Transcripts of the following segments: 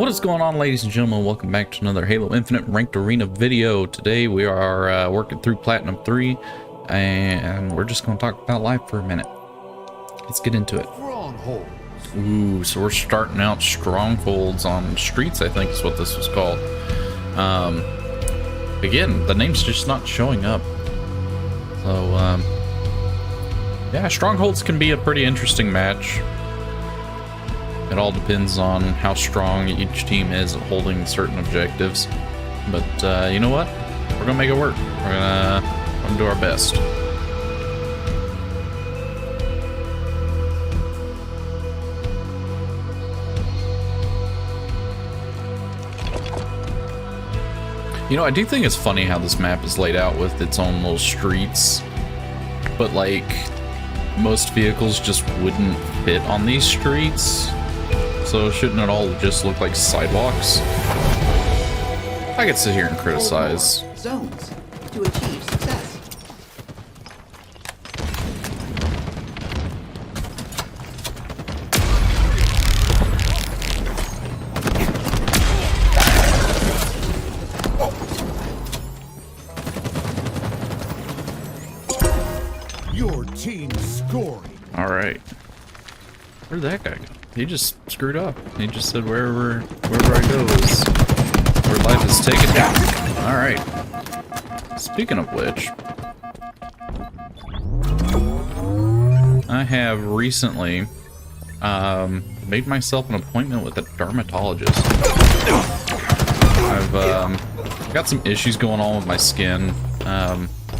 is going on, ladies and gentlemen? Welcome back to another Halo Infinite Ranked Arena video. Today we are working through Platinum 3, and we're just going to talk about life for a minute. Let's get into it. Ooh, so we're starting out Strongholds on Streets, I think is what this was called. Again, the name's just not showing up. So, yeah, Strongholds can be a pretty interesting match. It all depends on how strong each team is at holding certain objectives. But you know what? We're gonna make it work. We're gonna do our best. You know, I do think it's funny how this map is laid out with its own little streets. But like, most vehicles just wouldn't fit on these streets. So shouldn't it all just look like sidewalks? I could sit here and criticize. Zones to achieve success. Your team scoring. All right. Where'd that guy go? He just screwed up. He just said wherever I go is where life is taken down. All right. Speaking of which, I have recently made myself an appointment with a dermatologist. I've got some issues going on with my skin,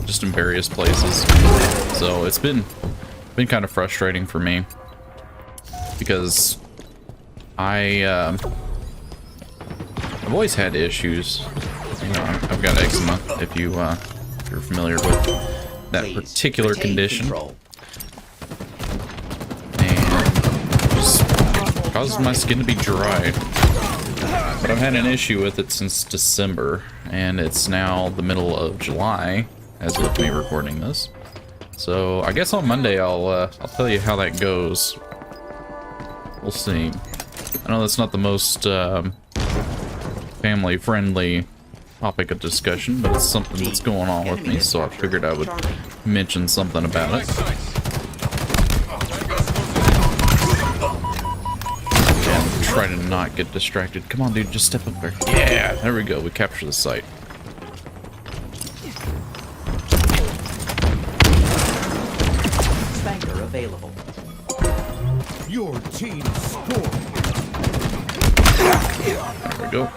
just in various places. So it's been kind of frustrating for me. Because I've always had issues. You know, I've got eczema. If you're familiar with that particular condition, and just causes my skin to be dry. But I've had an issue with it since December, and it's now the middle of July as of me recording this. So I guess on Monday I'll tell you how that goes. We'll see. I know that's not the most family-friendly topic of discussion, but it's something that's going on with me, so I figured I would mention something about it. And try to not get distracted. Come on, dude, just step up there. Yeah, there we go. We capture the site. Spanker available. Your team scoring. There we go.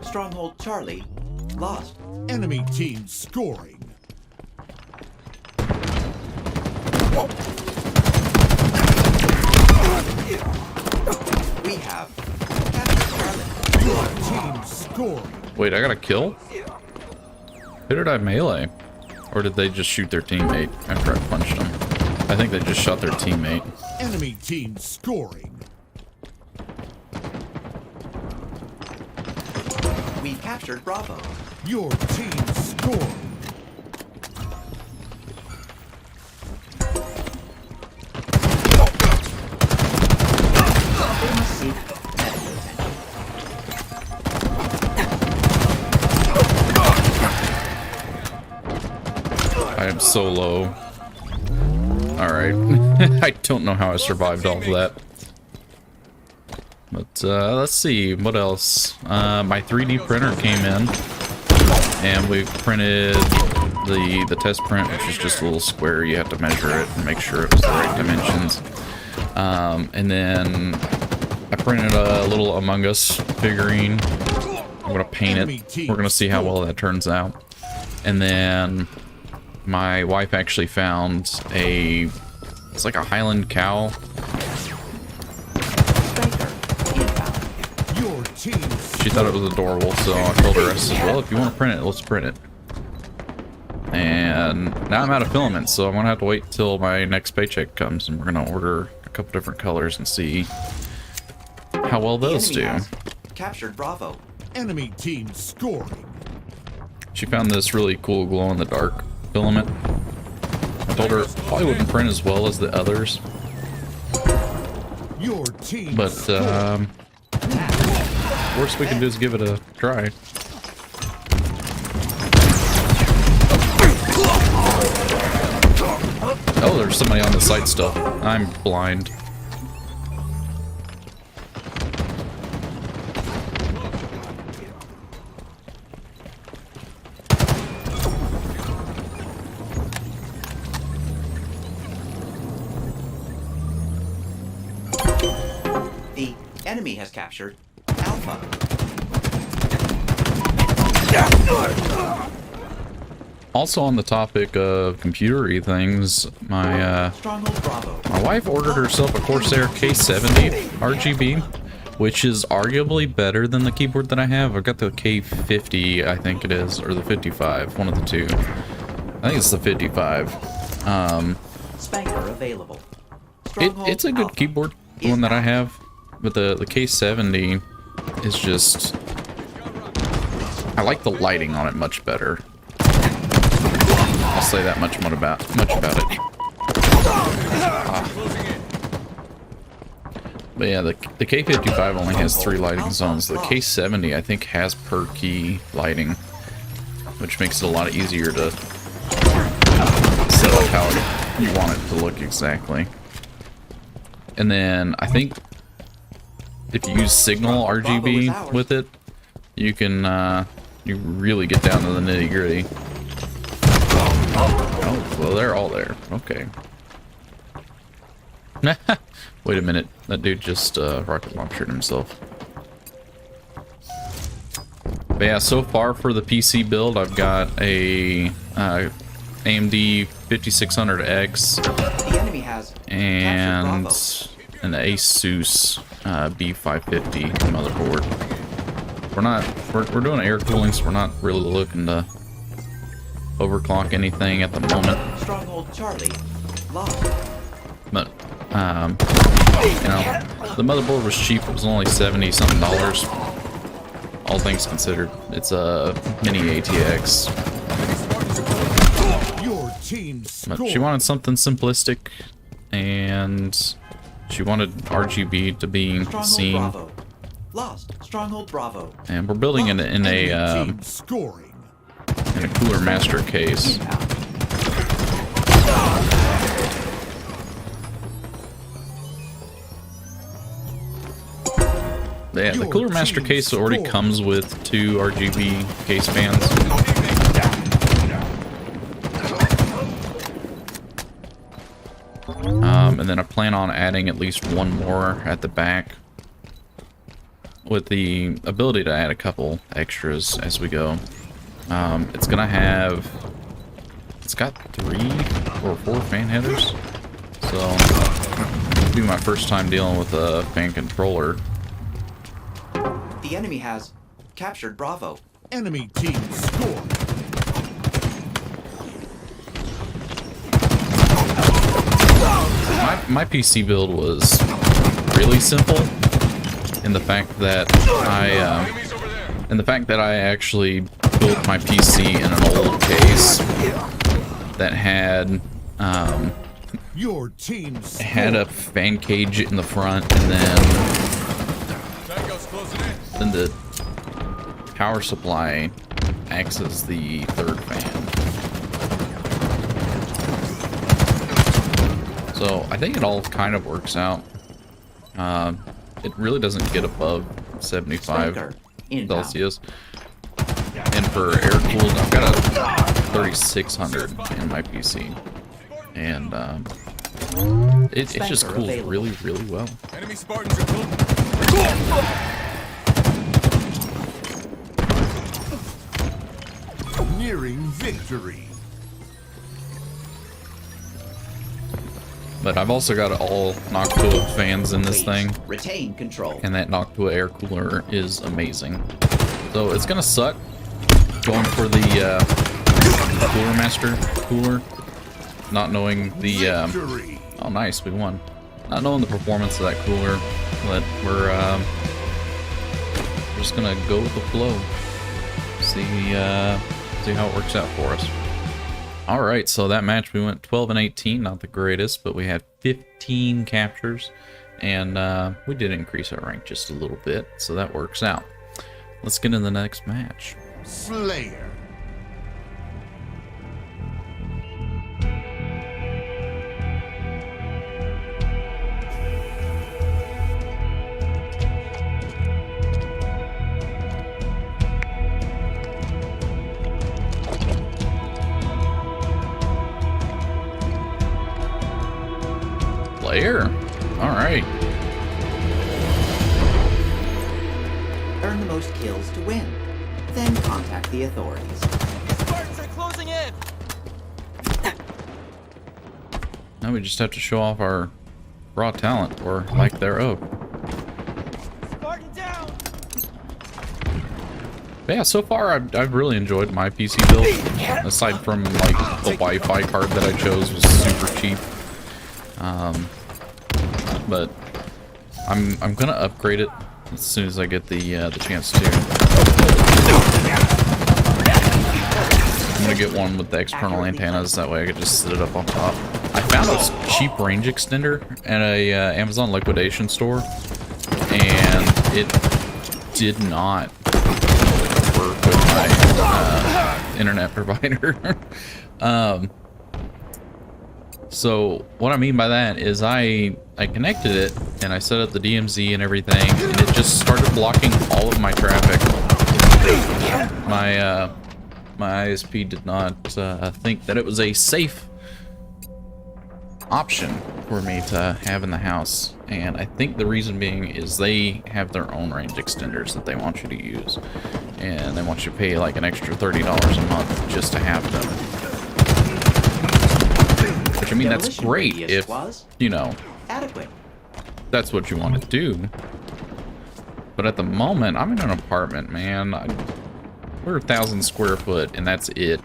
Stronghold Charlie lost. Enemy team scoring. We have captured Charlie. Your team scoring. Wait, I got a kill? Who did I melee? Or did they just shoot their teammate after I punched them? I think they just shot their teammate. Enemy team scoring. We've captured Bravo. Your team scoring. They must seek medical attention. I am so low. Alright. I don't know how I survived all of that. But let's see, what else? My 3D printer came in, and we printed the test print, which is just a little square. You have to measure it and make sure it was the right dimensions. And then I printed a little Among Us figurine. I'm gonna paint it. We're gonna see how well that turns out. And then my wife actually found it's like a Highland cow. Spanker inbound. Your team. She thought it was adorable, so I told her, I said, well, if you want to print it, let's print it. And now I'm out of filament, so I'm going to have to wait till my next paycheck comes, and we're going to order a couple different colors and see how well those do. Captured Bravo. Enemy team scoring. She found this really cool glow-in-the-dark filament. I told her it probably wouldn't print as well as the others, Your team But scored. worst we can do is give it a try. Oh, there's somebody on the site still. I'm blind. The enemy has captured Alpha. Also on the topic of computery things, my Stronghold Bravo. my wife ordered herself a Corsair K70 RGB, which is arguably better than the keyboard that I have. I've got the K50, I think it is, or the 55, one of the two. I think it's the 55. Spanker available. It's a good Alpha keyboard, the one that I have, but the K70 is just... I like the lighting on it much better. I'll say that much about it. But yeah, the K55 only has 3 lighting zones. The K70 I think has per key lighting, which makes it a lot easier to set up how you want it to look exactly. And then I think if you use Signal RGB with it, you can you really get down to the nitty gritty. Oh, well, they're all there. Okay. Wait a minute. That dude just rocket launched himself. But yeah, so far for the PC build, I've got a AMD 5600X The enemy has and captured an Asus B550 motherboard. We're doing air cooling, so we're not really looking to overclock anything at the moment. Bravo. Stronghold Charlie. Lost. But you know, the motherboard was cheap. It was only $70-something. All things considered, it's a mini ATX. Your team But scored. she wanted something simplistic, and she wanted RGB to be Stronghold seen. Bravo. Lost. Stronghold Bravo. And we're building in Enemy a team scoring. Cooler Master case. Inbound. Yeah, the Cooler Master case already comes with 2 RGB case fans. And then I plan on adding at least 1 more at the back, with the ability to add a couple extras as we go. It's got 3 or 4 fan headers, so it'll be my first time dealing with a fan controller. The enemy has captured Bravo. Enemy team scored. My PC build was really simple in the fact that I actually built my PC in an old case that had Your team had a fan cage in the front, and then the power supply acts as the 3rd fan. So I think it all kind of works out. It really doesn't get above 75 Spanker. Inbound. Celsius. And for air cooled, I've got a 3600 in my PC. And it just Spanker cools available. really, really well. Enemy Spartans are cool. nearing victory. But I've also got all Noctua fans in this thing, Retain control. and that Noctua air cooler is amazing. So it's gonna suck going for the Cooler Master cooler, not knowing the Victory. oh nice, we won. Not knowing the performance of that cooler, but we're just gonna go with the flow. See how it works out for us. All right, so that match we went 12 and 18, not the greatest, but we had 15 captures And we did increase our rank just a little bit, so that works out. Let's get in the next match. Slayer. Slayer. All right. Earn the most kills to win. Then contact the authorities. Spartans are closing in. Now we just have to show off our raw talent, or lack thereof. Spartan down. But yeah, so far I've really enjoyed my PC build. Aside from like the Wi-Fi card that I chose was super cheap. But I'm gonna upgrade it as soon as I get the chance to. I'm gonna get one with the external antennas. That way I could just sit it up on top. I found a cheap range extender at a Amazon liquidation store, and it did not work with my internet provider. So what I mean by that is I connected it and I set up the DMZ and everything, and it just started blocking all of my traffic. My ISP did not think that it was a safe option for me to have in the house, and I think the reason being is they have their own range extenders that they want you to use, and they want you to pay like an extra $30 a month just to have them. Which, I mean, that's great if, you know, adequate. That's what you want to do. But at the moment, I'm in an apartment, man. We're 1,000 square foot, and that's it.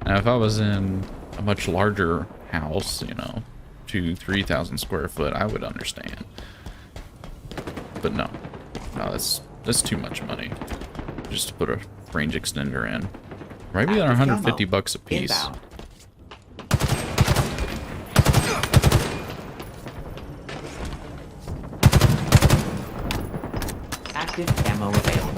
Now, if I was in a much larger house, you know, 2,000-3,000 square foot, I would understand. But no, that's too much money just to put a range extender in. Maybe they're 150 bucks a piece. Inbound. Active camo available.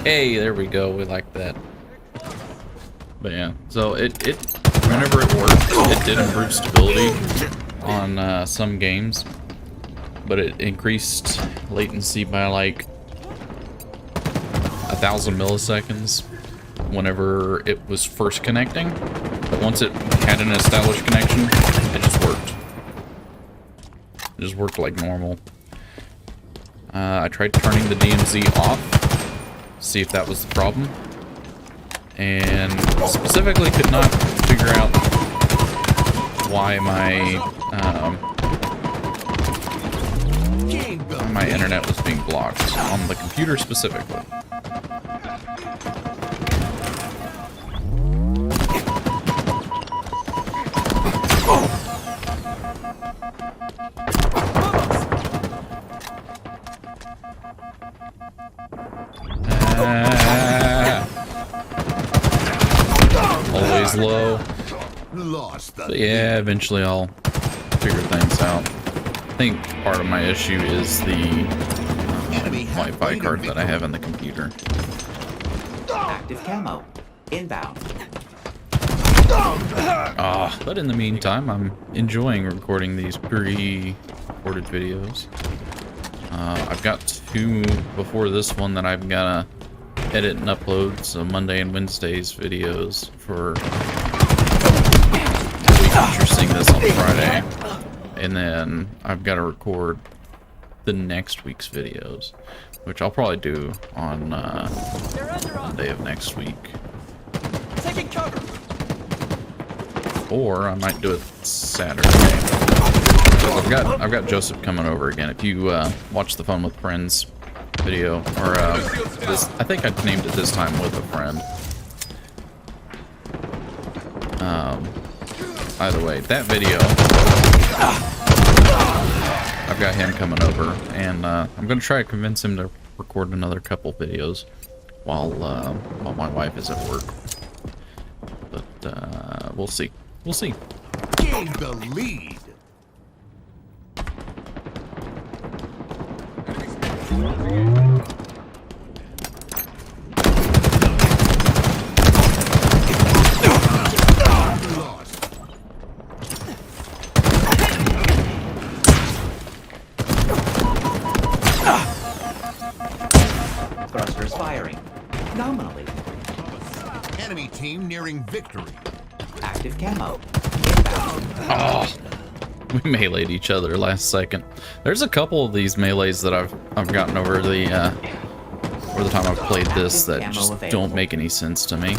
Hey, there we go. We like that. But yeah, so whenever it worked, it did improve stability on some games, but it increased latency by like 1,000 milliseconds whenever it was first connecting. But once it had an established connection, it just worked. It just worked like normal. I tried turning the DMZ off, see if that was the problem, and specifically could not figure out why my internet was being blocked on the computer specifically. Always low. But yeah, eventually I'll figure things out. I think part of my issue is the Wi-Fi card that I have in the computer. Active camo. Inbound. But in the meantime, I'm enjoying recording these pre-recorded videos. I've got 2 before this one that I've got to edit and upload, so Monday and Wednesday's videos for the week after seeing this on Friday. And then I've got to record the next week's videos, which I'll probably do on Monday of next week. Taking cover. Or I might do it Saturday. I've got Joseph coming over again. If you watch the Fun with Friends video, or this, I think I named it this time with a friend. By the way, that video I've got him coming over, and I'm gonna try to convince him to record another couple videos while my wife is at work. But we'll see. We'll see. Gain the lead. Lost. Thrusters firing. Nominally. Enemy team nearing victory. Active camo. Oh, we meleeed each other last second. There's a couple of these melees that I've gotten over the time I've played this that just don't make any sense to me.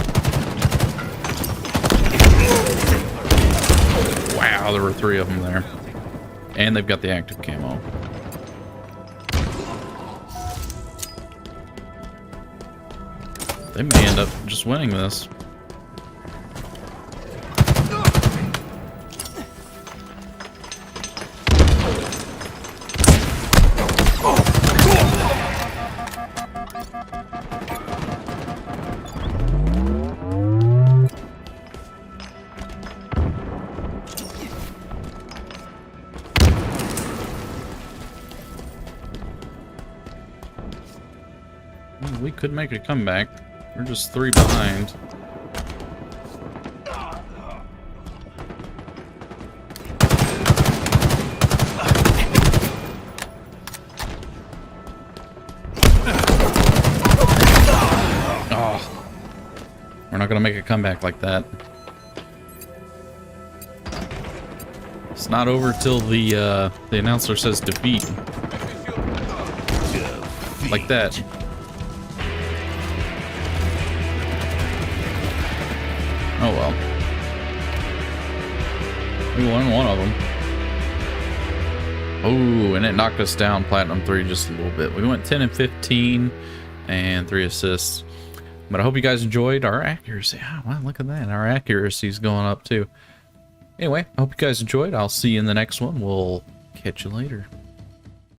Wow, there were 3 of them there, and they've got the active camo. They may end up just winning this. We could make a comeback. We're just 3 behind. Oh, we're not gonna make a comeback like that. It's not over till the announcer says defeat. Like that. Oh well. We won one of them. Oh, and it knocked us down Platinum 3 just a little bit. We went 10 and 15 and 3 assists. But I hope you guys enjoyed our accuracy. Oh, wow, look at that. Our accuracy's going up too. Anyway, I hope you guys enjoyed. I'll see you in the next one. We'll catch you later.